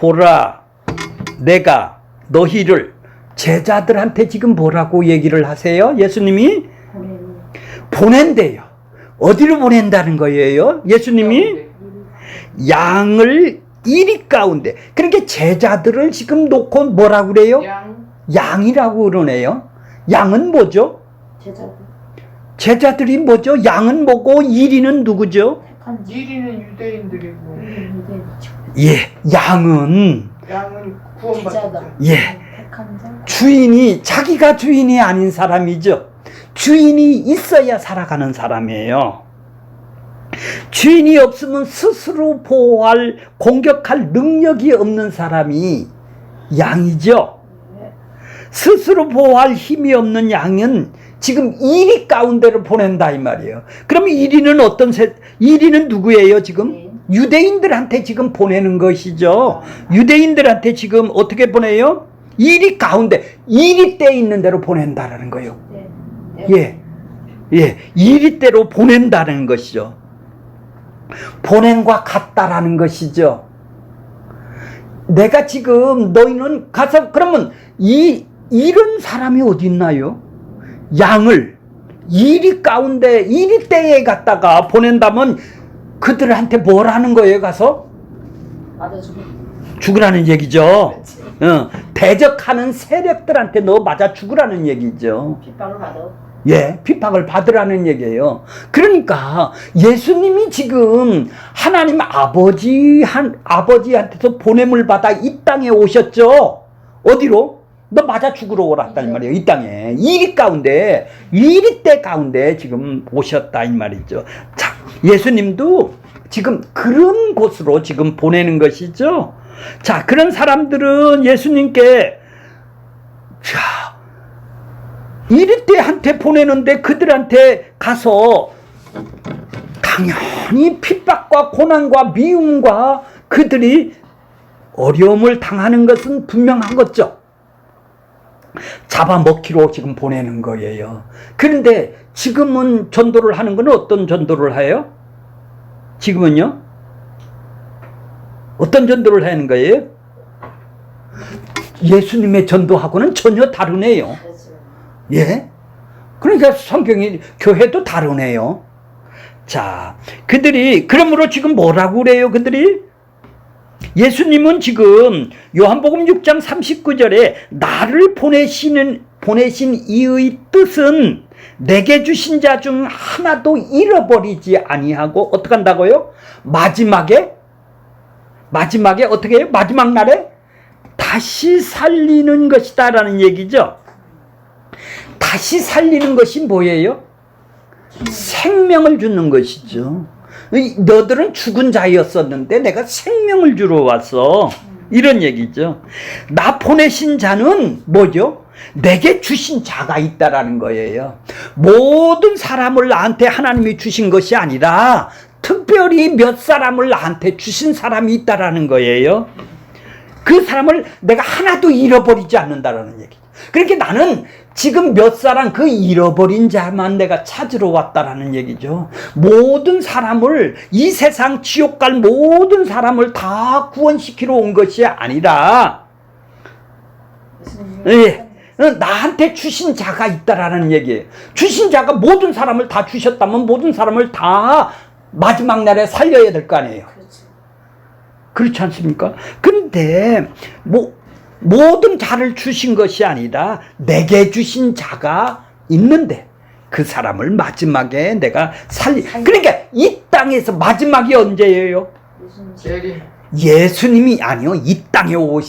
보라, 내가 너희를 제자들한테 지금 뭐라고 얘기를 하세요? 예수님이 보낸대요. 어디로 보낸다는 거예요? 예수님이 양을 이리 가운데. 그러니까 제자들을 지금 놓고 뭐라고 그래요? 양이라고 그러네요. 양은 뭐죠? 제자들이 뭐죠? 양은 뭐고 이리는 누구죠? 이리는 유대인들이고 예, 양은 구원받았다. 예, 주인이, 자기가 주인이 아닌 사람이죠. 주인이 있어야 살아가는 사람이에요. 주인이 없으면 스스로 보호할, 공격할 능력이 없는 사람이 양이죠. 스스로 보호할 힘이 없는 양은 지금 이리 가운데로 보낸다 이 말이에요. 그러면 이리는 이리는 누구예요 지금? 유대인들한테 지금 보내는 것이죠. 유대인들한테 지금 어떻게 보내요? 이리 가운데, 이리 때 있는 대로 보낸다라는 거예요. 예, 이리 때로 보낸다는 것이죠. 보냄과 같다라는 것이죠. 내가 지금 너희는 가서, 그러면 이런 사람이 어디 있나요? 양을 이리 가운데, 이리 때에 갖다가 보낸다면 그들한테 뭘 하는 거예요? 가서 죽으라는 얘기죠. 대적하는 세력들한테 너 맞아 죽으라는 얘기죠. 핍박을 받아. 예, 핍박을 받으라는 얘기예요. 그러니까 예수님이 지금 하나님 아버지한테서 보냄을 받아 이 땅에 오셨죠. 어디로? 너 맞아 죽으러 오랐단 말이에요. 이 땅에 이리 가운데, 이리 때 가운데 지금 오셨다 이 말이죠. 자, 예수님도 지금 그런 곳으로 지금 보내는 것이죠. 자, 그런 사람들은 예수님께 이리 때한테 보내는데 그들한테 가서 당연히 핍박과 고난과 미움과 그들이 어려움을 당하는 것은 분명한 거죠. 잡아먹기로 지금 보내는 거예요. 그런데 지금은 전도를 하는 건 어떤 전도를 해요? 지금은요? 어떤 전도를 하는 거예요? 예수님의 전도하고는 전혀 다르네요. 예? 그러니까 성경이, 교회도 다르네요. 자, 그들이, 그러므로 지금 뭐라고 그래요, 그들이? 예수님은 지금 요한복음 6장 39절에 나를 보내신 이의 뜻은 내게 주신 자 중 하나도 잃어버리지 아니하고 어떻게 한다고요? 마지막에 어떻게 해요? 마지막 날에 다시 살리는 것이다 라는 얘기죠. 다시 살리는 것이 뭐예요? 생명을 주는 것이죠. 너들은 죽은 자였었는데 내가 생명을 주러 왔어. 이런 얘기죠. 나 보내신 자는 뭐죠? 내게 주신 자가 있다라는 거예요. 모든 사람을 나한테 하나님이 주신 것이 아니라 특별히 몇 사람을 나한테 주신 사람이 있다라는 거예요. 그 사람을 내가 하나도 잃어버리지 않는다라는 얘기죠. 그러니까 나는 지금 몇 사람, 그 잃어버린 자만 내가 찾으러 왔다라는 얘기죠. 모든 사람을, 이 세상 지옥 갈 모든 사람을 다 구원시키러 온 것이 아니라, 예, 나한테 주신 자가 있다라는 얘기예요. 주신 자가 모든 사람을 다 주셨다면 모든 사람을 다 마지막 날에 살려야 될 거 아니에요. 그렇지 않습니까? 근데 모든 자를 주신 것이 아니라 내게 주신 자가 있는데 그 사람을 마지막에 내가 그러니까 이 땅에서 마지막이 언제예요? 예수님이 아니요, 이 땅에 올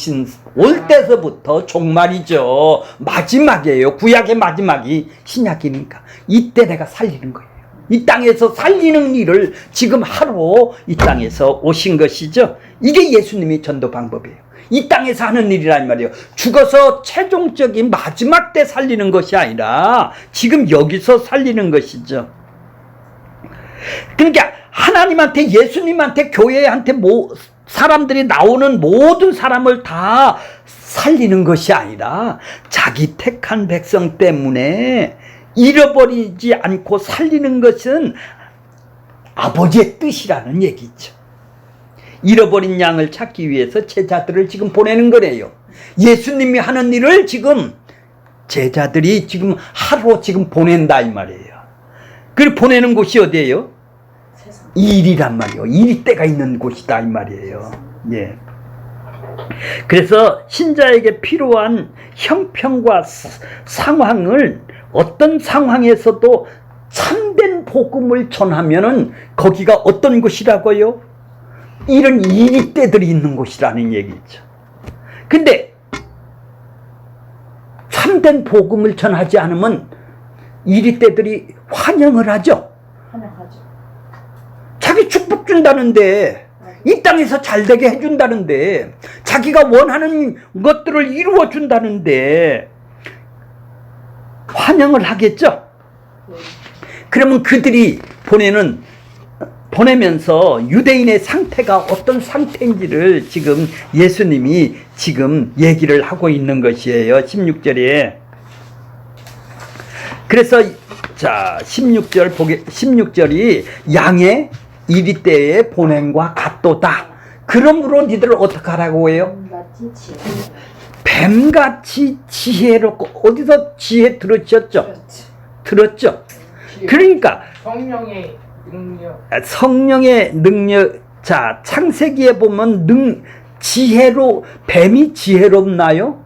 때서부터 종말이죠. 마지막이에요. 구약의 마지막이 신약이니까 이때 내가 살리는 거예요. 이 땅에서 살리는 일을 지금 하러 이 땅에서 오신 것이죠. 이게 예수님의 전도 방법이에요. 이 땅에서 하는 일이란 말이에요. 죽어서 최종적인 마지막 때 살리는 것이 아니라 지금 여기서 살리는 것이죠. 그러니까 하나님한테, 예수님한테, 교회한테 사람들이 나오는 모든 사람을 다 살리는 것이 아니라 자기 택한 백성 때문에 잃어버리지 않고 살리는 것은 아버지의 뜻이라는 얘기죠. 잃어버린 양을 찾기 위해서 제자들을 지금 보내는 거래요. 예수님이 하는 일을 지금 제자들이 지금 하루 지금 보낸다 이 말이에요. 그리고 보내는 곳이 어디예요? 일이란 말이에요. 일이 때가 있는 곳이다 이 말이에요. 예. 그래서 신자에게 필요한 형편과 상황을 어떤 상황에서도 참된 복음을 전하면은 거기가 어떤 곳이라고요? 이런 일이 때들이 있는 곳이라는 얘기죠. 근데 참된 복음을 전하지 않으면 일이 때들이 환영을 하죠. 환영하죠. 자기 축복 준다는데, 이 땅에서 잘되게 해준다는데, 자기가 원하는 것들을 이루어 준다는데 환영을 하겠죠. 그러면 그들이 보내면서 유대인의 상태가 어떤 상태인지를 지금 예수님이 지금 얘기를 하고 있는 것이에요. 16절에. 그래서 자 16절이 양의 이리 때의 보냄과 같도다. 그러므로 니들 어떡하라고 해요? 뱀같이 지혜롭고. 어디서 지혜 들으셨죠? 들었죠? 그러니까 성령의 능력. 자 창세기에 보면 뱀이 지혜롭나요?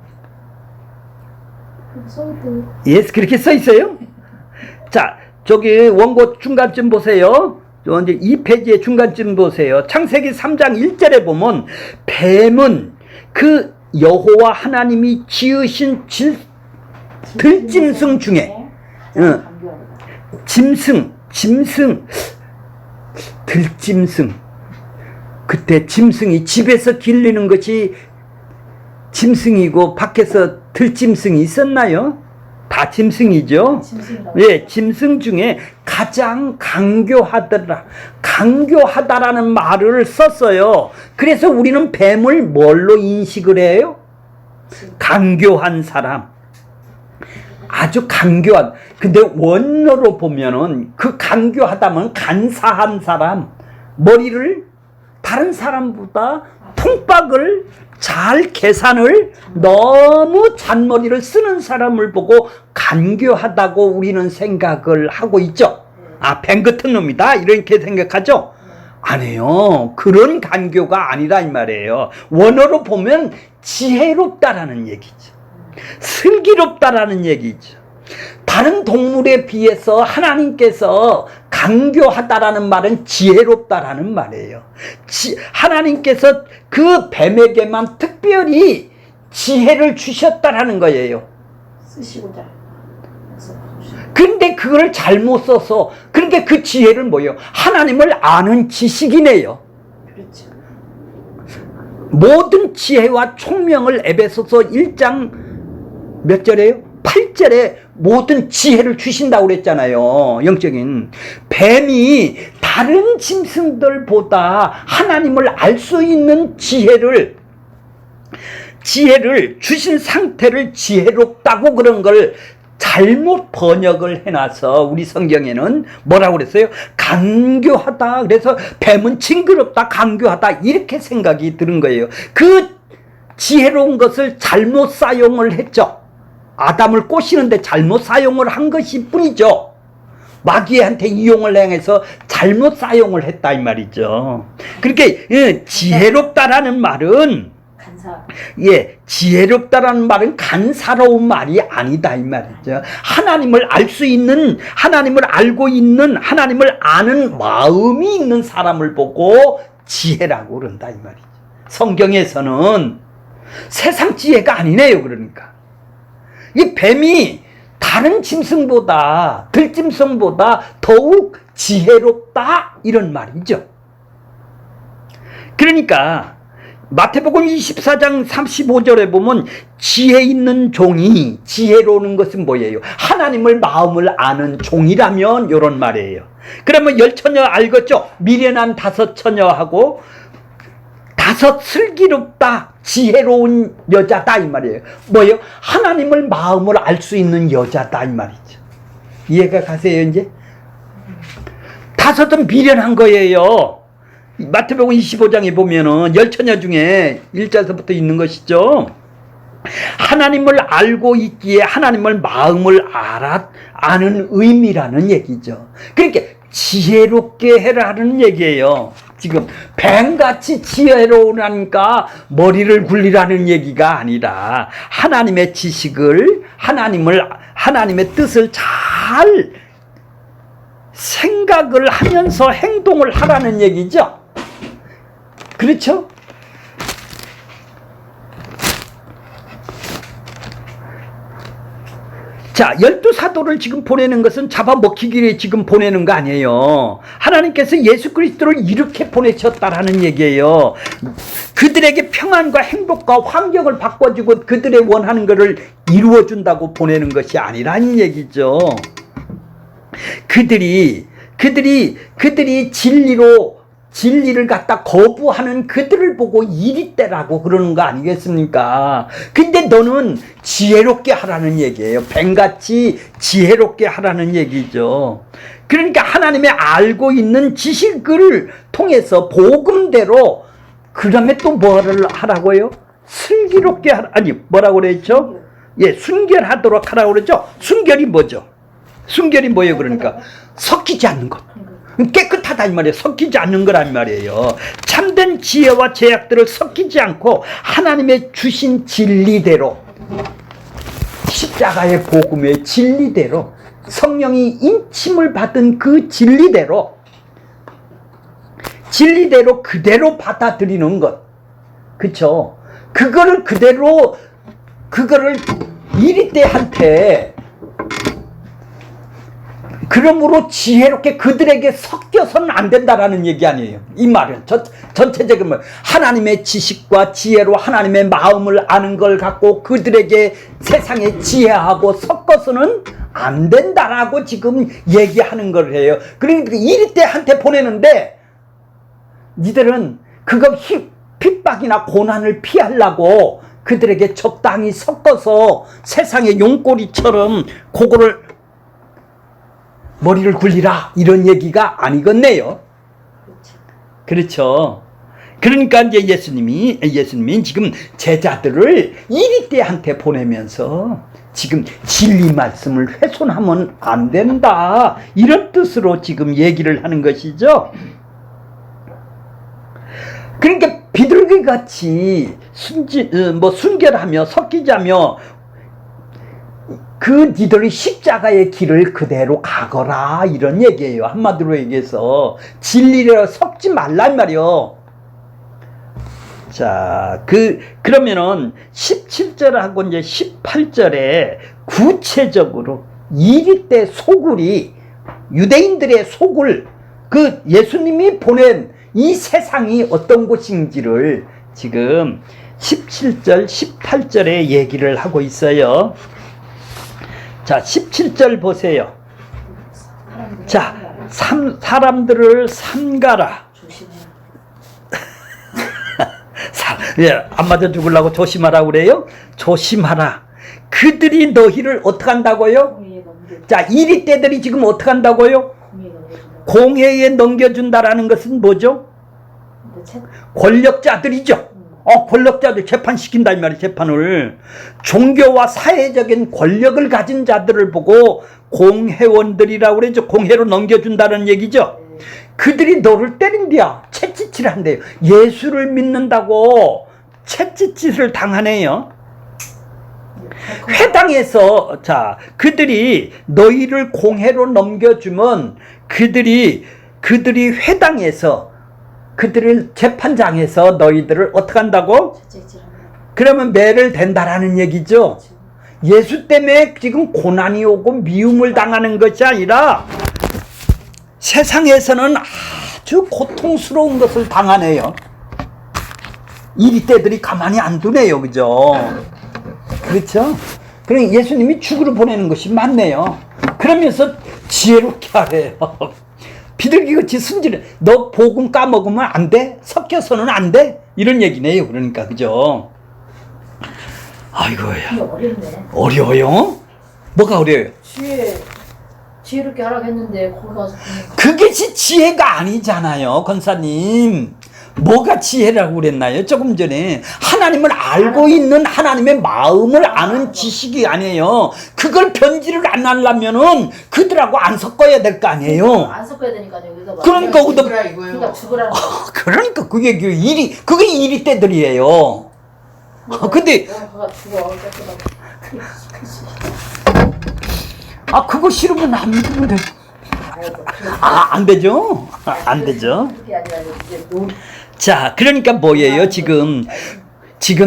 예, 그렇게 써 있어요. 자 저기 원고 중간쯤 보세요. 이제 2페이지의 중간쯤 보세요. 창세기 3장 1절에 보면 뱀은 그 여호와 하나님이 지으신 들짐승 중에 들짐승. 그때 짐승이 집에서 길르는 것이 짐승이고 밖에서 들짐승이 있었나요? 다 짐승이죠. 예, 짐승 중에 가장 강교하다라는 말을 썼어요. 그래서 우리는 뱀을 뭘로 인식을 해요? 강교한 사람. 아주 강교한. 근데 원어로 보면은 그 강교하다면 간사한 사람, 머리를 다른 사람보다 통박을 잘 계산을 너무 잔머리를 쓰는 사람을 보고 간교하다고 우리는 생각을 하고 있죠. 아, 뱀 같은 놈이다 이렇게 생각하죠. 아니에요. 그런 간교가 아니라 이 말이에요. 원어로 보면 지혜롭다라는 얘기죠. 슬기롭다라는 얘기죠. 다른 동물에 비해서 하나님께서 강교하다라는 말은 지혜롭다라는 말이에요. 하나님께서 그 뱀에게만 특별히 지혜를 주셨다라는 거예요. 쓰시고자. 근데 그걸 잘못 써서, 그러니까 그 지혜를 뭐예요? 하나님을 아는 지식이네요. 그렇죠. 모든 지혜와 총명을 에베소서 1장 몇 절이에요? 8절에 모든 지혜를 주신다고 그랬잖아요. 영적인. 뱀이 다른 짐승들보다 하나님을 알 수 있는 지혜를 주신 상태를 지혜롭다고 그런 걸 잘못 번역을 해놔서 우리 성경에는 뭐라고 그랬어요? 강교하다. 그래서 뱀은 징그럽다, 강교하다 이렇게 생각이 드는 거예요. 그 지혜로운 것을 잘못 사용을 했죠. 아담을 꼬시는데 잘못 사용을 한 것이 뿐이죠. 마귀한테 이용을 행해서 잘못 사용을 했다 이 말이죠. 그렇게 지혜롭다라는 말은 지혜롭다라는 말은 간사로운 말이 아니다 이 말이죠. 하나님을 알 수 있는, 하나님을 알고 있는, 하나님을 아는 마음이 있는 사람을 보고 지혜라고 그런다 이 말이죠. 성경에서는 세상 지혜가 아니네요. 그러니까 이 뱀이 다른 짐승보다, 들짐승보다 더욱 지혜롭다 이런 말이죠. 그러니까 마태복음 24장 35절에 보면 지혜 있는 종이, 지혜로운 것은 뭐예요? 하나님을 마음을 아는 종이라면 이런 말이에요. 그러면 10처녀 알겠죠? 미련한 5처녀하고 5 슬기롭다, 지혜로운 여자다 이 말이에요. 뭐예요? 하나님을 마음을 알 수 있는 여자다 이 말이죠. 이해가 가세요 이제? 5은 미련한 거예요. 마태복음 25장에 보면은 열처녀 중에 1절서부터 있는 것이죠. 하나님을 알고 있기에 하나님을 마음을 아는 의미라는 얘기죠. 그러니까 지혜롭게 해라는 얘기예요. 지금 뱀같이 지혜로우라니까 머리를 굴리라는 얘기가 아니라 하나님의 지식을 하나님의 뜻을 잘 생각을 하면서 행동을 하라는 얘기죠. 그렇죠? 자, 12사도를 지금 보내는 것은 잡아먹히기에 지금 보내는 거 아니에요. 하나님께서 예수 그리스도를 이렇게 보내셨다라는 얘기예요. 그들에게 평안과 행복과 환경을 바꿔주고 그들의 원하는 것을 이루어준다고 보내는 것이 아니라는 얘기죠. 그들이 진리를 갖다 거부하는 그들을 보고 이리떼라고 그러는 거 아니겠습니까? 근데 너는 지혜롭게 하라는 얘기예요. 뱀같이 지혜롭게 하라는 얘기죠. 그러니까 하나님의 알고 있는 지식을 통해서 복음대로 그다음에 또 뭐를 하라고요? 슬기롭게 아니 뭐라고 그랬죠? 예, 순결하도록 하라고 그랬죠? 순결이 뭐죠? 순결이 뭐예요? 그러니까 섞이지 않는 것. 깨끗하다 이 말이에요. 섞이지 않는 거란 말이에요. 참된 지혜와 죄악들을 섞이지 않고 하나님의 주신 진리대로, 십자가의 복음의 진리대로, 성령이 인침을 받은 그 진리대로 그대로 받아들이는 것. 그쵸? 그거를 이리떼한테 그러므로 지혜롭게 그들에게 섞여서는 안 된다라는 얘기 아니에요. 이 말은 전체적인 하나님의 지식과 지혜로 하나님의 마음을 아는 걸 갖고 그들에게 세상의 지혜하고 섞어서는 안 된다라고 지금 얘기하는 걸 해요. 그러니까 이리떼한테 보내는데 니들은 그거 핍박이나 고난을 피하려고 그들에게 적당히 섞어서 세상의 용꼬리처럼 그거를 머리를 굴리라 이런 얘기가 아니겠네요. 그렇죠. 그러니까 이제 예수님이 지금 제자들을 이리떼한테 보내면서 지금 진리 말씀을 훼손하면 안 된다 이런 뜻으로 지금 얘기를 하는 것이죠. 그러니까 비둘기 같이 순결하며 섞이자며 그 니들이 십자가의 길을 그대로 가거라 이런 얘기예요. 한마디로 얘기해서 진리를 섞지 말란 말이요. 자, 그러면은 17절하고 이제 18절에 구체적으로 이리떼 소굴이 유대인들의 소굴 그 예수님이 보낸 이 세상이 어떤 곳인지를 지금 17절, 18절에 얘기를 하고 있어요. 자, 17절 보세요. 자, 사람들을 삼가라. 예, 안 맞아 죽으려고 조심하라고 그래요? 조심하라. 그들이 너희를 어떻게 한다고요? 자, 이리떼들이 지금 어떻게 한다고요? 공회에 넘겨준다라는 것은 뭐죠? 권력자들이죠. 권력자들 재판시킨다 이 말이에요. 재판을 종교와 사회적인 권력을 가진 자들을 보고 공회원들이라고 그러죠. 공회로 넘겨준다는 얘기죠. 그들이 너를 때린대요. 채찍질 한대요. 예수를 믿는다고 채찍질을 당하네요. 회당에서 자 그들이 너희를 공회로 넘겨주면 그들이 회당에서 그들을 재판장에서 너희들을 어떻게 한다고? 그러면 매를 댄다라는 얘기죠. 예수 때문에 지금 고난이 오고 미움을 당하는 것이 아니라 세상에서는 아주 고통스러운 것을 당하네요. 이리떼들이 가만히 안 두네요. 그죠? 그렇죠? 그러니까 예수님이 죽으러 보내는 것이 맞네요. 그러면서 지혜롭게 하래요. 비둘기같이 순진해. 너 복음 까먹으면 안 돼? 섞여서는 안 돼? 이런 얘기네요. 그러니까 그죠? 아이고야. 어렵네. 어려워요? 뭐가 어려워요? 지혜롭게 하라고 했는데 거기 가서 보니까 그것이 지혜가 아니잖아요, 권사님. 뭐가 지혜라고 그랬나요? 조금 전에 하나님을 알고 있는 하나님의 마음을 아는 지식이 아니에요. 그걸 변질을 안 하려면은 그들하고 안 섞어야 될 거 아니에요. 안 섞어야 되니까요. 여기서 막 그러니까 죽으라 그러니까 이거예요. 죽으라는 거. 그러니까 그게 그게 일이 때들이에요. 근데 그가 죽어. 그거 싫으면 안 믿으면 돼. 안 되죠? 안 되죠? 그게 아니라 이제 노 자, 그러니까 뭐예요? 지금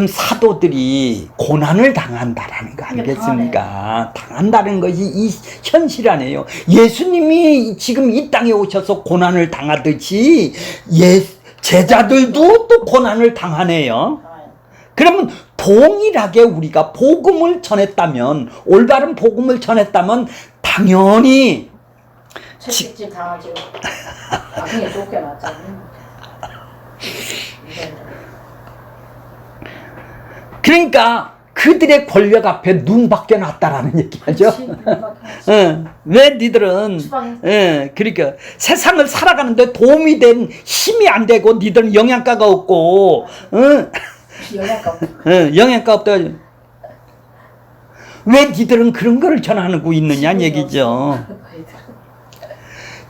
사도들이 고난을 당한다라는 거 아니겠습니까? 당한다는 것이 이 현실 아니에요. 예수님이 지금 이 땅에 오셔서 고난을 당하듯이 제자들도 또 고난을 당하네요. 그러면 동일하게 우리가 복음을 전했다면, 올바른 복음을 전했다면 당연히 채찍질 당하죠. 나중에 좋게 맞잖아요. 그러니까 그들의 권력 앞에 눈 밖에놨다라는 얘기하죠. 왜 니들은 그러니까 세상을 살아가는데 도움이 된 힘이 안 되고 니들은 영양가가 없고 영양가 없다. 왜 니들은 그런 거를 전하고 있느냐는 얘기죠.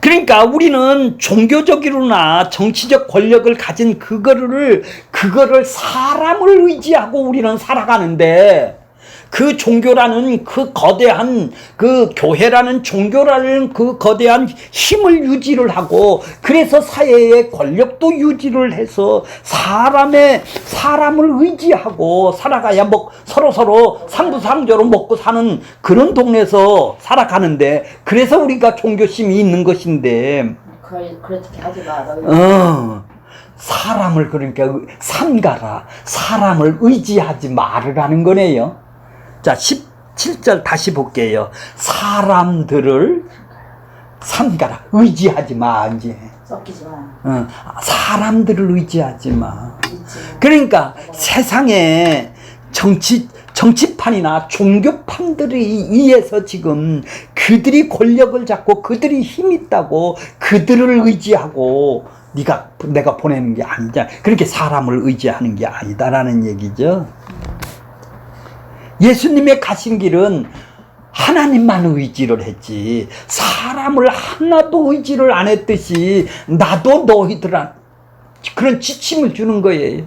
그러니까 우리는 종교적으로나 정치적 권력을 가진 그거를 사람을 의지하고 우리는 살아가는데, 그 종교라는 그 거대한 그 교회라는 종교라는 그 거대한 힘을 유지를 하고, 그래서 사회의 권력도 유지를 해서 사람을 의지하고 살아가야 서로 상부상조로 먹고 사는 그런 동네에서 살아가는데, 그래서 우리가 종교심이 있는 것인데, 그렇게 하지 마. 사람을 그러니까 삼가라, 사람을 의지하지 말으라는 거네요. 자, 17절 다시 볼게요. 사람들을 삼가라, 의지하지 마. 이제 섞이지 마. 사람들을 의지하지 마. 그러니까 세상에 정치판이나 종교판들에 의해서 지금 그들이 권력을 잡고 그들이 힘 있다고 그들을 의지하고 내가 보내는 게 아니잖아. 그렇게 사람을 의지하는 게 아니다라는 얘기죠. 예수님의 가신 길은 하나님만 의지를 했지, 사람을 하나도 의지를 안 했듯이 나도 너희들한 그런 지침을 주는 거예요.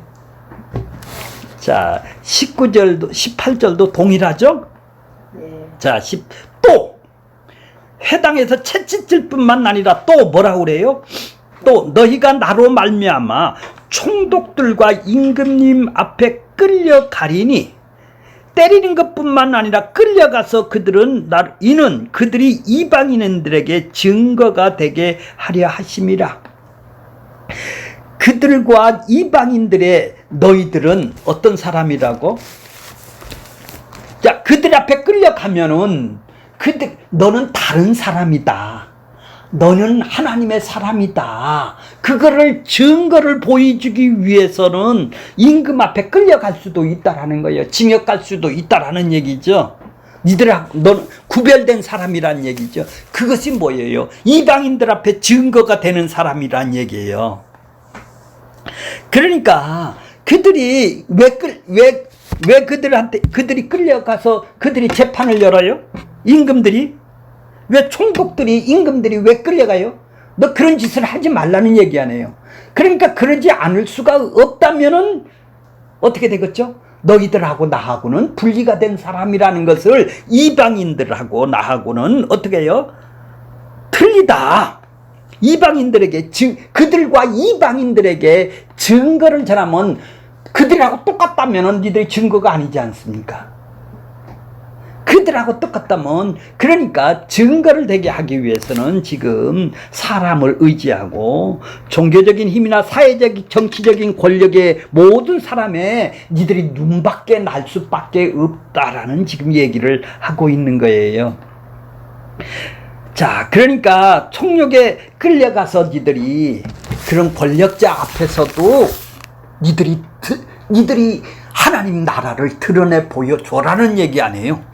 자, 19절도 18절도 동일하죠? 네. 자, 또 회당에서 채찍질 뿐만 아니라 또 뭐라고 그래요? 또 너희가 나로 말미암아 총독들과 임금님 앞에 끌려가리니, 때리는 것뿐만 아니라 끌려가서 이는 그들이 이방인들에게 증거가 되게 하려 하심이라. 그들과 이방인들의 너희들은 어떤 사람이라고? 자, 그들 앞에 끌려가면은 너는 다른 사람이다. 너는 하나님의 사람이다. 그거를 증거를 보여주기 위해서는 임금 앞에 끌려갈 수도 있다라는 거예요. 징역 갈 수도 있다라는 얘기죠. 너는 구별된 사람이란 얘기죠. 그것이 뭐예요? 이방인들 앞에 증거가 되는 사람이란 얘기예요. 그러니까 그들이 왜 그들이 끌려가서 그들이 재판을 열어요? 임금들이? 왜 총독들이, 임금들이 왜 끌려가요? 너 그런 짓을 하지 말라는 얘기 아니에요. 그러니까 그러지 않을 수가 없다면은 어떻게 되겠죠? 너희들하고 나하고는 분리가 된 사람이라는 것을 이방인들하고 나하고는 어떻게 해요? 틀리다. 그들과 이방인들에게 증거를 전하면 그들하고 똑같다면은 니들의 증거가 아니지 않습니까? 그들하고 똑같다면, 그러니까 증거를 되게 하기 위해서는 지금 사람을 의지하고 종교적인 힘이나 사회적 정치적인 권력의 모든 사람의 니들이 눈밖에 날 수밖에 없다라는 지금 얘기를 하고 있는 거예요. 자, 그러니까 총력에 끌려가서 니들이 그런 권력자 앞에서도 니들이 하나님 나라를 드러내 보여줘라는 얘기 아니에요.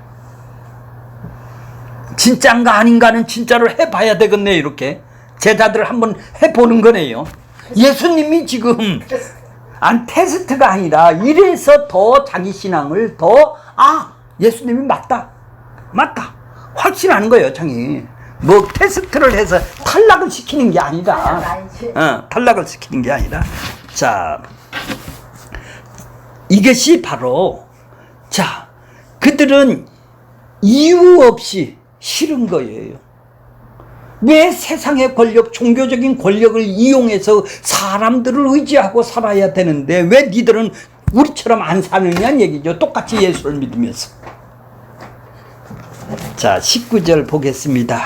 진짜인가 아닌가는 진짜로 해봐야 되겠네요. 이렇게 제자들 한번 해보는 거네요. 예수님이 지금 테스트가 아니라 이래서 더 자기 신앙을 더 예수님이 맞다 확신하는 거예요. 자기 뭐 테스트를 해서 탈락을 시키는 게 아니라 탈락을 시키는 게 아니라 자 이것이 바로 자 그들은 이유 없이 싫은 거예요. 왜 세상의 권력, 종교적인 권력을 이용해서 사람들을 의지하고 살아야 되는데 왜 니들은 우리처럼 안 사느냐는 얘기죠. 똑같이 예수를 믿으면서. 자, 19절 보겠습니다.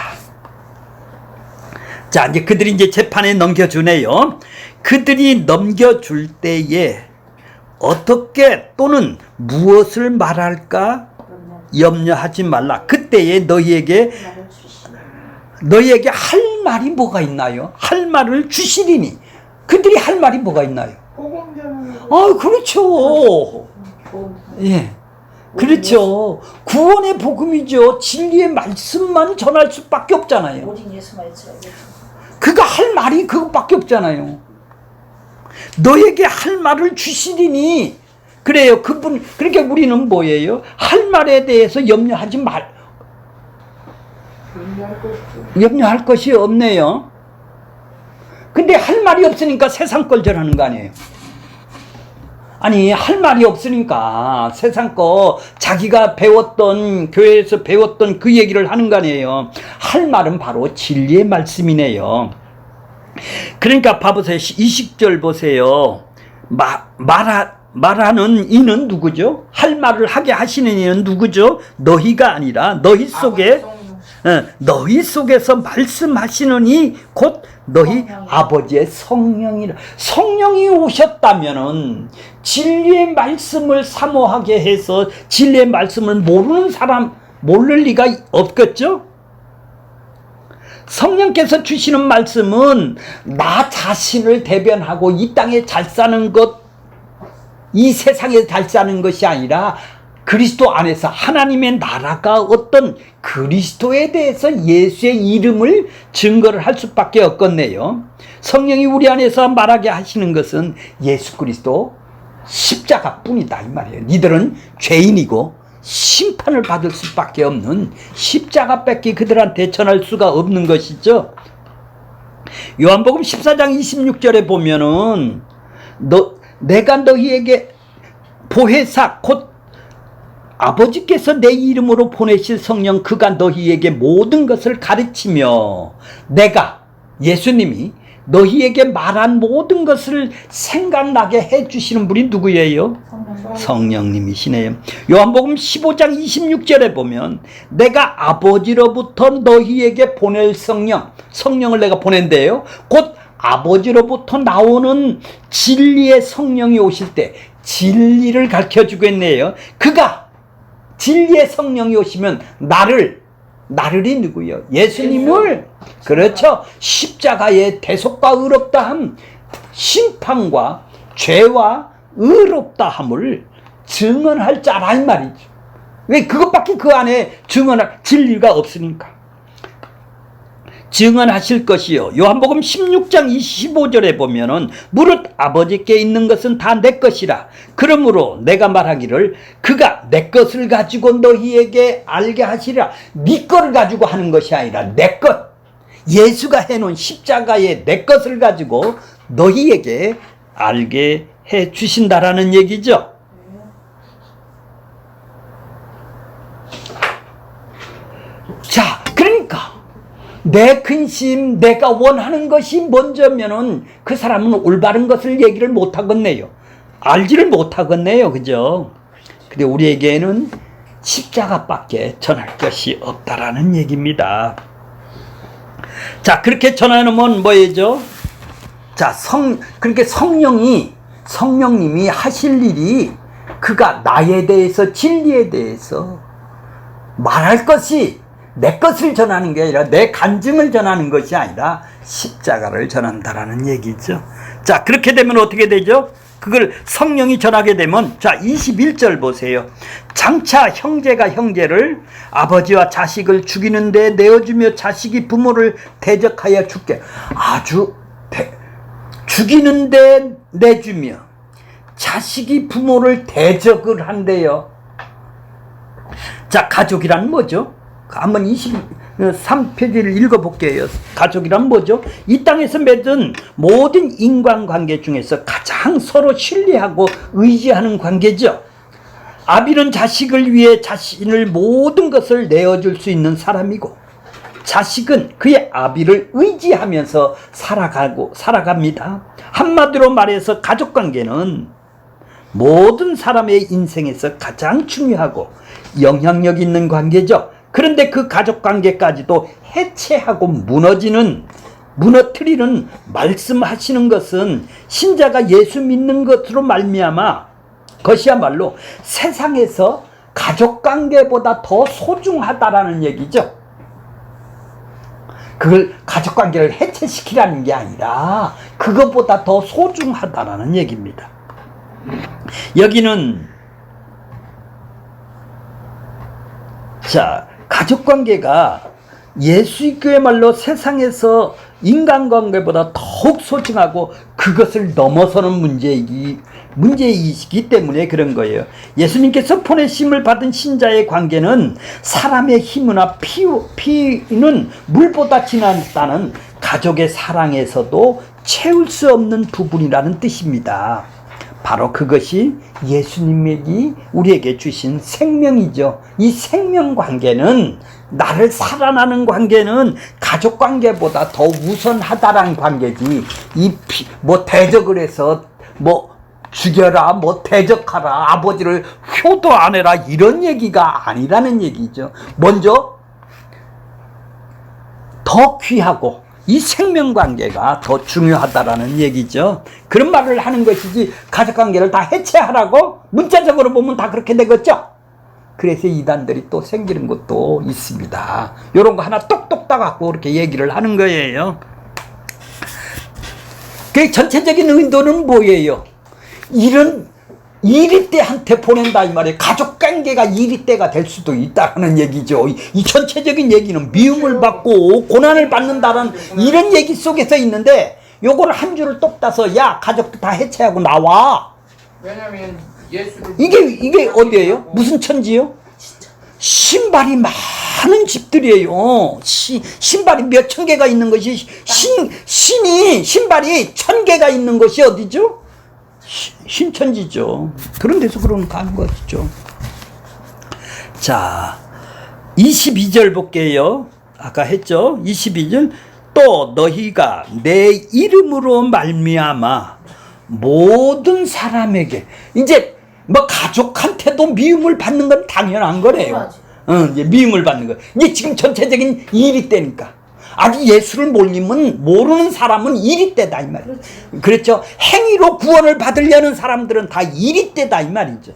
자, 이제 그들이 이제 재판에 넘겨주네요. 그들이 넘겨줄 때에 어떻게 또는 무엇을 말할까 염려하지 말라. 그때에 너희에게 할 말이 뭐가 있나요? 할 말을 주시리니. 그들이 할 말이 뭐가 있나요? 그렇죠. 예. 그렇죠. 구원의 복음이죠. 진리의 말씀만 전할 수밖에 없잖아요. 오직 예수만 있어요. 그가 할 말이 그것밖에 없잖아요. 너에게 할 말을 주시리니. 그래요. 그러니까 우리는 뭐예요? 할 말에 대해서 염려하지 염려할 것이 없네요. 근데 할 말이 없으니까 세상 걸 전하는 거 아니에요? 아니, 할 말이 없으니까 세상 거 자기가 교회에서 배웠던 그 얘기를 하는 거 아니에요? 할 말은 바로 진리의 말씀이네요. 그러니까 봐보세요. 20절 보세요. 말하는 이는 누구죠? 할 말을 하게 하시는 이는 누구죠? 너희가 아니라 너희 속에서 말씀하시는 이 곧 너희 아버지의 성령이라. 성령이 오셨다면은 진리의 말씀을 사모하게 해서 진리의 말씀을 모르는 사람 모를 리가 없겠죠? 성령께서 주시는 말씀은 나 자신을 대변하고 이 땅에 잘 사는 것, 이 세상에 잘 사는 것이 아니라 그리스도 안에서 하나님의 나라가 어떤 그리스도에 대해서 예수의 이름을 증거를 할 수밖에 없겠네요. 성령이 우리 안에서 말하게 하시는 것은 예수 그리스도 십자가뿐이다 이 말이에요. 니들은 죄인이고 심판을 받을 수밖에 없는 십자가밖에 그들한테 전할 수가 없는 것이죠. 요한복음 14장 26절에 보면은 내가 너희에게 보혜사 곧 아버지께서 내 이름으로 보내실 성령 그가 너희에게 모든 것을 가르치며 내가 예수님이 너희에게 말한 모든 것을 생각나게 해주시는 분이 누구예요? 성령님이시네요. 요한복음 15장 26절에 보면 내가 아버지로부터 너희에게 보낼 성령을 내가 보낸대요. 곧 아버지로부터 나오는 진리의 성령이 오실 때 진리를 가르쳐주겠네요. 그가 진리의 성령이 오시면 나를이 누구요? 예수님을, 그렇죠. 십자가의 대속과 의롭다함, 심판과 죄와 의롭다함을 증언할 자라 이 말이죠. 왜? 그것밖에 그 안에 증언할 진리가 없으니까. 증언하실 것이요. 요한복음 16장 25절에 보면은 무릇 아버지께 있는 것은 다 내 것이라. 그러므로 내가 말하기를 그가 내 것을 가지고 너희에게 알게 하시리라. 네 것을 가지고 하는 것이 아니라 내 것. 예수가 해놓은 십자가의 내 것을 가지고 너희에게 알게 해 주신다라는 얘기죠. 자, 그러니까 내 근심, 내가 원하는 것이 먼저면은 그 사람은 올바른 것을 얘기를 못 하겠네요. 알지를 못 하겠네요. 그죠? 근데 우리에게는 십자가밖에 전할 것이 없다라는 얘기입니다. 자, 그렇게 전하면 뭐예요? 자, 그렇게 성령님이 하실 일이 그가 나에 대해서 진리에 대해서 말할 것이 내 것을 전하는 게 아니라 내 간증을 전하는 것이 아니라 십자가를 전한다라는 얘기죠. 자, 그렇게 되면 어떻게 되죠? 그걸 성령이 전하게 되면, 자, 21절 보세요. 장차 형제가 형제를, 아버지와 자식을 죽이는데 내어주며 자식이 부모를 대적하여 죽게. 죽이는데 내주며 자식이 부모를 대적을 한대요. 자, 가족이란 뭐죠? 한번 23페이지를 읽어볼게요. 가족이란 뭐죠? 이 땅에서 맺은 모든 인간관계 중에서 가장 서로 신뢰하고 의지하는 관계죠. 아비는 자식을 위해 자신을 모든 것을 내어줄 수 있는 사람이고, 자식은 그의 아비를 의지하면서 살아갑니다. 한마디로 말해서 가족관계는 모든 사람의 인생에서 가장 중요하고 영향력 있는 관계죠. 그런데 그 가족관계까지도 해체하고 무너뜨리는 말씀하시는 것은 신자가 예수 믿는 것으로 말미암아 것이야말로 세상에서 가족관계보다 더 소중하다라는 얘기죠. 그걸 가족관계를 해체시키라는 게 아니라 그것보다 더 소중하다라는 얘기입니다. 여기는, 자, 가족관계가 예수님께말로 세상에서 인간관계보다 더욱 소중하고 그것을 넘어서는 문제이시기 때문에 그런 거예요. 예수님께서 보내심을 받은 신자의 관계는 사람의 힘이나 피는 물보다 지났다는 가족의 사랑에서도 채울 수 없는 부분이라는 뜻입니다. 바로 그것이 예수님이 우리에게 주신 생명이죠. 이 생명 관계는, 나를 살아나는 관계는 가족 관계보다 더 우선하다라는 관계지, 대적을 해서 죽여라, 대적하라, 아버지를 효도 안 해라, 이런 얘기가 아니라는 얘기죠. 먼저 더 귀하고 이 생명관계가 더 중요하다라는 얘기죠. 그런 말을 하는 것이지 가족관계를 다 해체하라고 문자적으로 보면 다 그렇게 되겠죠. 그래서 이단들이 또 생기는 것도 있습니다. 이런 거 하나 똑똑 따갖고 그렇게 얘기를 하는 거예요. 그 전체적인 의도는 뭐예요? 이런 이리떼한테 보낸다 이 말이에요. 가족관계가 이리떼가 될 수도 있다는 얘기죠. 이 전체적인 얘기는 미움을 받고 고난을 받는다는 이런 얘기 속에서 있는데, 요거를 한 줄을 똑 따서 야, 가족도 다 해체하고 나와. 왜냐면 예수를 이게 어디예요? 무슨 천지요? 신발이 많은 집들이에요. 신발이 몇 천 개가 있는 것이, 신발이 1000개가 있는 것이 어디죠? 신천지죠. 그런 데서 그런 거 하는 것이죠. 자, 22절 볼게요. 아까 했죠. 22절. 또 너희가 내 이름으로 말미암아 모든 사람에게, 이제 가족한테도 미움을 받는 건 당연한 거래요. 이제 미움을 받는 거. 이게 지금 전체적인 일이 때니까. 아직 예수를 모르는 사람은 이리떼다 이 말이에요. 그렇죠? 행위로 구원을 받으려는 사람들은 다 이리떼다 이 말이죠.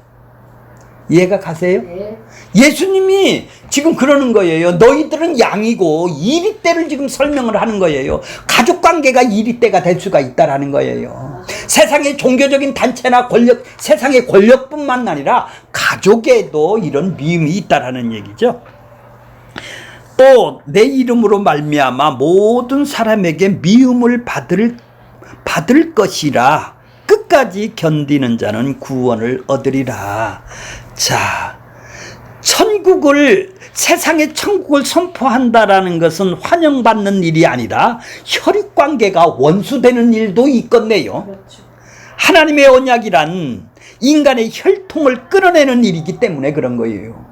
이해가 가세요? 네. 예수님이 지금 그러는 거예요. 너희들은 양이고, 이리떼를 지금 설명을 하는 거예요. 가족관계가 이리떼가 될 수가 있다라는 거예요. 세상의 종교적인 단체나 세상의 권력뿐만 아니라 가족에도 이런 미움이 있다라는 얘기죠. 또 내 이름으로 말미암아 모든 사람에게 미움을 받을 것이라. 끝까지 견디는 자는 구원을 얻으리라. 자, 세상의 천국을 선포한다라는 것은 환영받는 일이 아니라 혈육관계가 원수되는 일도 있겠네요. 그렇죠. 하나님의 언약이란 인간의 혈통을 끌어내는 일이기 때문에 그런 거예요.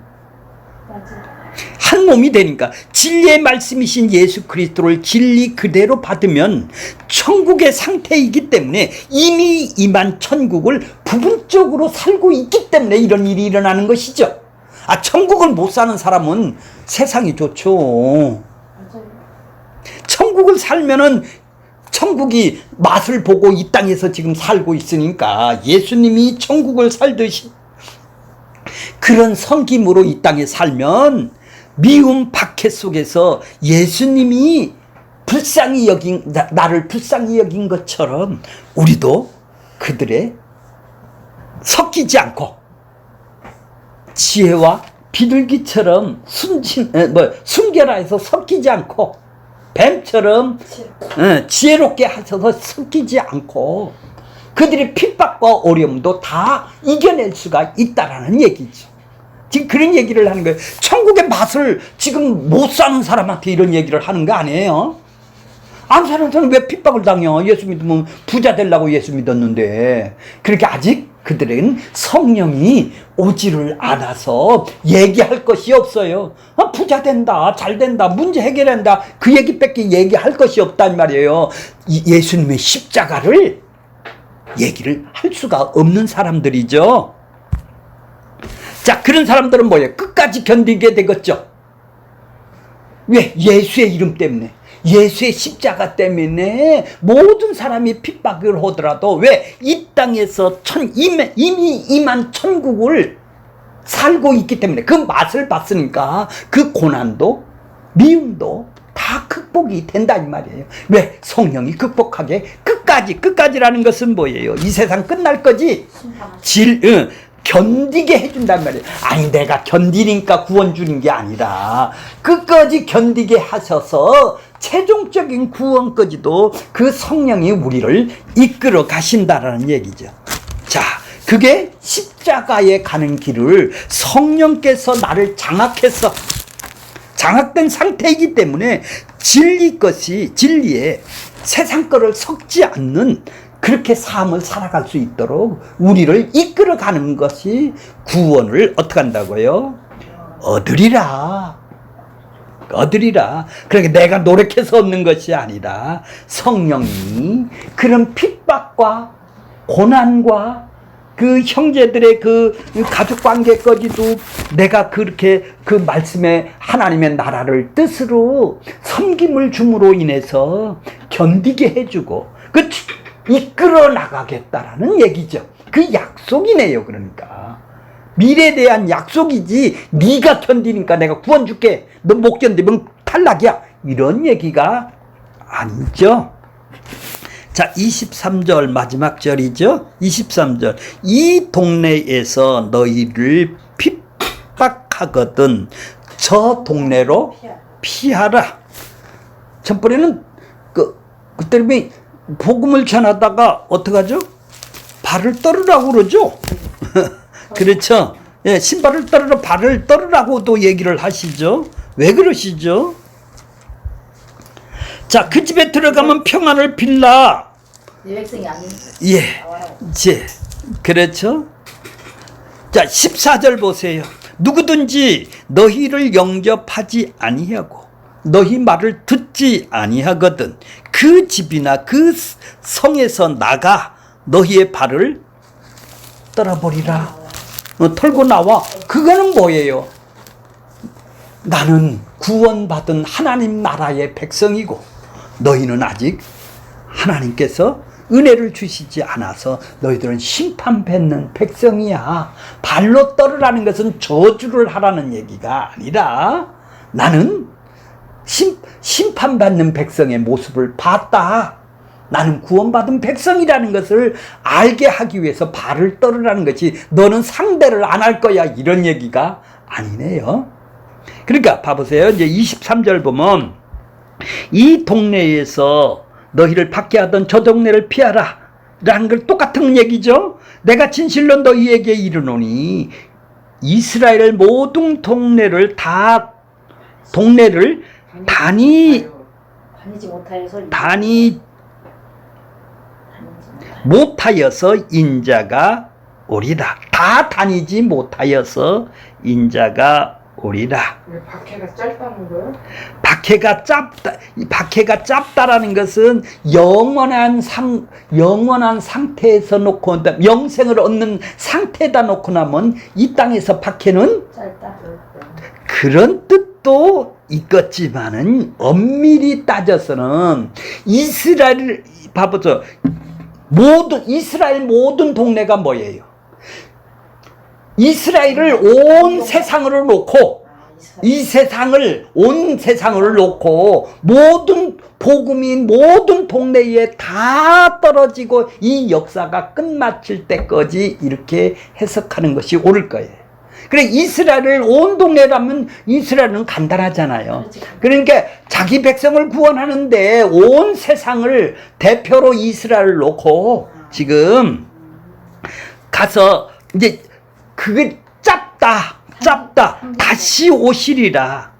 맞아요. 한 몸이 되니까 진리의 말씀이신 예수 그리스도를 진리 그대로 받으면 천국의 상태이기 때문에 이미 임한 천국을 부분적으로 살고 있기 때문에 이런 일이 일어나는 것이죠. 천국을 못 사는 사람은 세상이 좋죠. 맞아요. 천국을 살면은 천국이 맛을 보고 이 땅에서 지금 살고 있으니까 예수님이 천국을 살듯이 그런 섬김으로 이 땅에 살면 미움 박해 속에서 예수님이 나를 불쌍히 여긴 것처럼 우리도 그들의 섞이지 않고 지혜와 비둘기처럼 순결하여서 섞이지 않고 뱀처럼 지혜롭게 하셔서 섞이지 않고 그들의 핍박과 어려움도 다 이겨낼 수가 있다라는 얘기죠. 지금 그런 얘기를 하는 거예요. 천국의 맛을 지금 못 사는 사람한테 이런 얘기를 하는 거 아니에요? 안 사는 사람 왜 핍박을 당해? 예수 믿으면 부자 되려고 예수 믿었는데. 그렇게 아직 그들은 성령이 오지를 않아서 얘기할 것이 없어요. 부자 된다, 잘 된다, 문제 해결한다, 그 얘기밖에 얘기할 것이 없단 말이에요. 예수님의 십자가를 얘기를 할 수가 없는 사람들이죠. 자, 그런 사람들은 뭐예요? 끝까지 견디게 되겠죠. 왜? 예수의 이름 때문에, 예수의 십자가 때문에 모든 사람이 핍박을 하더라도 왜? 이 땅에서 이미 임한 천국을 살고 있기 때문에 그 맛을 봤으니까 그 고난도 미움도 다 극복이 된다 이 말이에요. 왜? 성령이 극복하게 끝까지라는 것은 뭐예요? 이 세상 끝날 거지 견디게 해준단 말이에요. 아니 내가 견디니까 구원 주는 게 아니라 끝까지 견디게 하셔서 최종적인 구원까지도 그 성령이 우리를 이끌어 가신다라는 얘기죠. 자, 그게 십자가에 가는 길을 성령께서 나를 장악된 상태이기 때문에 진리에 세상 거를 섞지 않는 그렇게 삶을 살아갈 수 있도록 우리를 이끌어가는 것이 구원을 어떻게 한다고요? 얻으리라. 그러니까 내가 노력해서 얻는 것이 아니라 성령이 그런 핍박과 고난과 그 형제들의 그 가족 관계까지도 내가 그렇게 그 말씀에 하나님의 나라를 뜻으로 섬김을 줌으로 인해서 견디게 해주고 그 이끌어 나가겠다라는 얘기죠. 그 약속이네요. 그러니까 미래에 대한 약속이지 네가 견디니까 내가 구원 줄게, 너 못 견디면 탈락이야, 이런 얘기가 아니죠. 자, 23절 마지막 절이죠. 23절 이 동네에서 너희를 핍박하거든 저 동네로 피하라. 전번에는 그때는 복음을 전하다가 어떡하죠? 발을 떨으라고 그러죠. 그렇죠. 예, 신발을 떨으라, 발을 떨으라고도 얘기를 하시죠. 왜 그러시죠? 자, 그 집에 들어가면 평안을 빌라. 네 백성이 아닌. 예, 그렇죠. 자, 14절 보세요. 누구든지 너희를 영접하지 아니하고 너희 말을 듣지 아니하거든 그 집이나 그 성에서 나가 너희의 발을 떨어버리라. 털고 나와. 그거는 뭐예요? 나는 구원받은 하나님 나라의 백성이고 너희는 아직 하나님께서 은혜를 주시지 않아서 너희들은 심판받는 백성이야. 발로 떨으라는 것은 저주를 하라는 얘기가 아니라 나는 심판받는 백성의 모습을 봤다. 나는 구원받은 백성이라는 것을 알게 하기 위해서 발을 떨으라는 것이 너는 상대를 안 할 거야, 이런 얘기가 아니네요. 그러니까 봐보세요. 이제 23절 보면 이 동네에서 너희를 밖에 하던 저 동네를 피하라 라는 걸 똑같은 얘기죠. 내가 진실로 너희에게 이르노니 이스라엘 모든 동네를 다니지 못하여서 인자가 오리라. 다 다니지 못하여서 인자가 오리라. 왜 박해가 짧다는 거예요? 박해가 짧다라는 것은 영원한 상태에서 놓고 영생을 얻는 상태에다 놓고 나면 이 땅에서 박해는 짧다. 그런 뜻도 있겠지만은 엄밀히 따져서는 이스라엘 봐보죠. 이스라엘 모든 동네가 뭐예요? 이스라엘을 온 세상으로 놓고 이 세상을, 온 세상을 놓고 모든 복음이 모든 동네에 다 떨어지고 이 역사가 끝마칠 때까지 이렇게 해석하는 것이 옳을 거예요. 그래, 이스라엘을 온 동네라면 이스라엘은 간단하잖아요. 그러니까 자기 백성을 구원하는데 온 세상을 대표로 이스라엘을 놓고 지금 가서 이제 그게 짧다 다시 오시리라,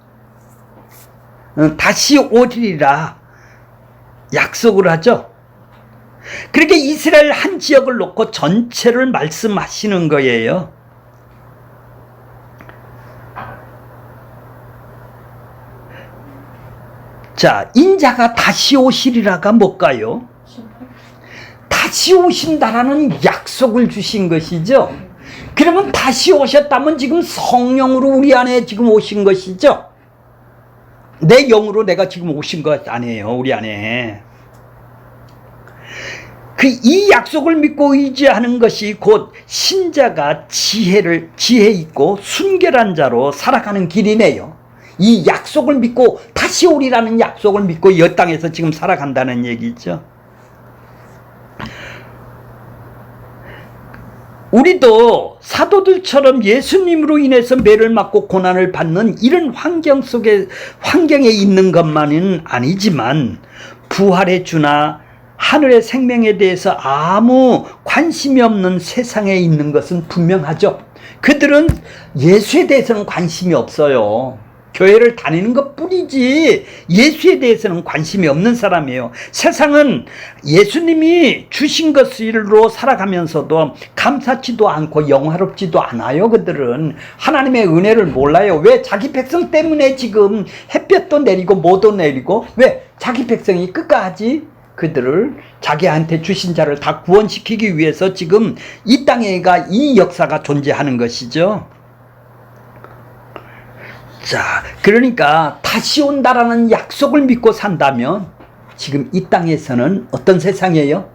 다시 오리라 약속을 하죠. 그렇게 이스라엘 한 지역을 놓고 전체를 말씀하시는 거예요. 자, 인자가 다시 오시리라가 뭘까요? 다시 오신다라는 약속을 주신 것이죠. 그러면 다시 오셨다면 지금 성령으로 우리 안에 지금 오신 것이죠. 내 영으로 내가 지금 오신 것 아니에요, 우리 안에. 이 약속을 믿고 의지하는 것이 곧 신자가 지혜 있고 순결한 자로 살아가는 길이네요. 이 약속을 믿고 다시 오리라는 약속을 믿고 이 땅에서 지금 살아간다는 얘기죠. 우리도 사도들처럼 예수님으로 인해서 매를 맞고 고난을 받는 이런 환경에 있는 것만은 아니지만 부활의 주나 하늘의 생명에 대해서 아무 관심이 없는 세상에 있는 것은 분명하죠. 그들은 예수에 대해서는 관심이 없어요. 교회를 다니는 것 뿐이지 예수에 대해서는 관심이 없는 사람이에요. 세상은 예수님이 주신 것으로 살아가면서도 감사치도 않고 영화롭지도 않아요. 그들은 하나님의 은혜를 몰라요. 왜? 자기 백성 때문에 지금 햇볕도 내리고 뭐도 내리고, 왜? 자기 백성이 끝까지 그들을 자기한테 주신 자를 다 구원시키기 위해서 지금 이 땅에가 이 역사가 존재하는 것이죠. 자, 그러니까 다시 온다라는 약속을 믿고 산다면 지금 이 땅에서는 어떤 세상이에요?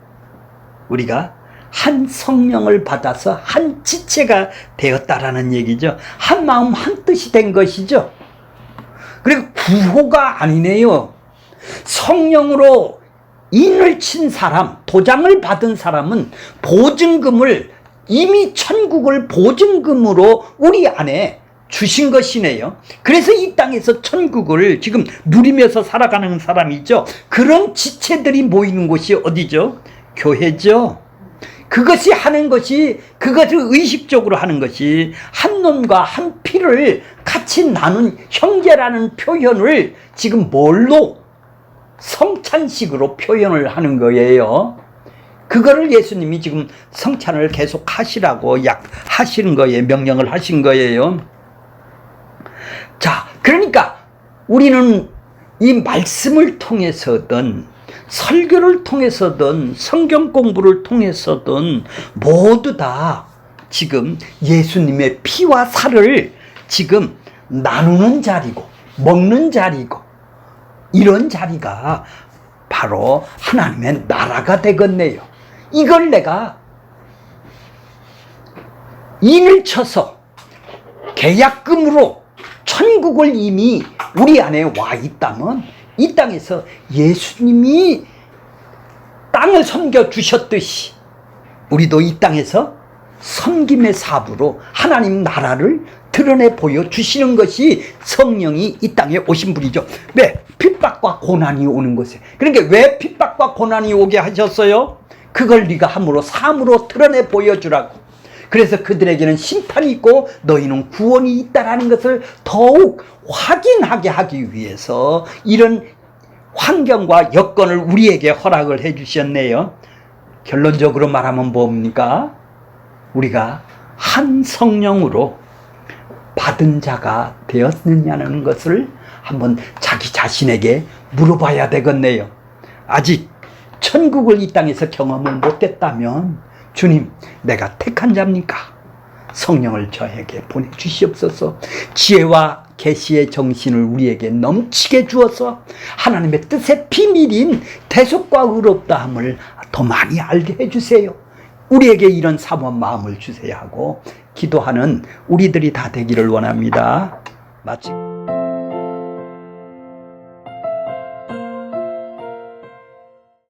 우리가 한 성령을 받아서 한 지체가 되었다라는 얘기죠. 한 마음 한 뜻이 된 것이죠. 그리고 구호가 아니네요. 성령으로 인을 친 사람, 도장을 받은 사람은 보증금을, 이미 천국을 보증금으로 우리 안에 주신 것이네요. 그래서 이 땅에서 천국을 지금 누리면서 살아가는 사람이죠. 그런 지체들이 모이는 곳이 어디죠? 교회죠. 그것이 하는 것이, 그것을 의식적으로 하는 것이 한 놈과 한 피를 같이 나눈 형제라는 표현을 지금 뭘로? 성찬식으로 표현을 하는 거예요. 그거를 예수님이 지금 성찬을 계속 하시라고 하시는 거예요. 명령을 하신 거예요. 자, 그러니까 우리는 이 말씀을 통해서든 설교를 통해서든 성경 공부를 통해서든 모두 다 지금 예수님의 피와 살을 지금 나누는 자리고 먹는 자리고, 이런 자리가 바로 하나님의 나라가 되겠네요. 이걸 내가 인을 쳐서 계약금으로 천국을 이미 우리 안에 와 있다면, 이 땅에서 예수님이 땅을 섬겨 주셨듯이 우리도 이 땅에서 섬김의 사부로 하나님 나라를 드러내 보여주시는 것이 성령이 이 땅에 오신 분이죠. 왜? 핍박과 고난이 오는 것에. 그러니까 왜 핍박과 고난이 오게 하셨어요? 그걸 네가 함으로 삶으로 드러내 보여주라고. 그래서 그들에게는 심판이 있고 너희는 구원이 있다라는 것을 더욱 확인하게 하기 위해서 이런 환경과 여건을 우리에게 허락을 해 주셨네요. 결론적으로 말하면 뭡니까? 우리가 한 성령으로 받은 자가 되었느냐는 것을 한번 자기 자신에게 물어봐야 되겠네요. 아직 천국을 이 땅에서 경험을 못했다면, 주님, 내가 택한 자입니까? 성령을 저에게 보내주시옵소서. 지혜와 계시의 정신을 우리에게 넘치게 주어서 하나님의 뜻의 비밀인 대속과 의롭다함을 더 많이 알게 해주세요. 우리에게 이런 사모한 마음을 주세요 하고 기도하는 우리들이 다 되기를 원합니다. 맞지?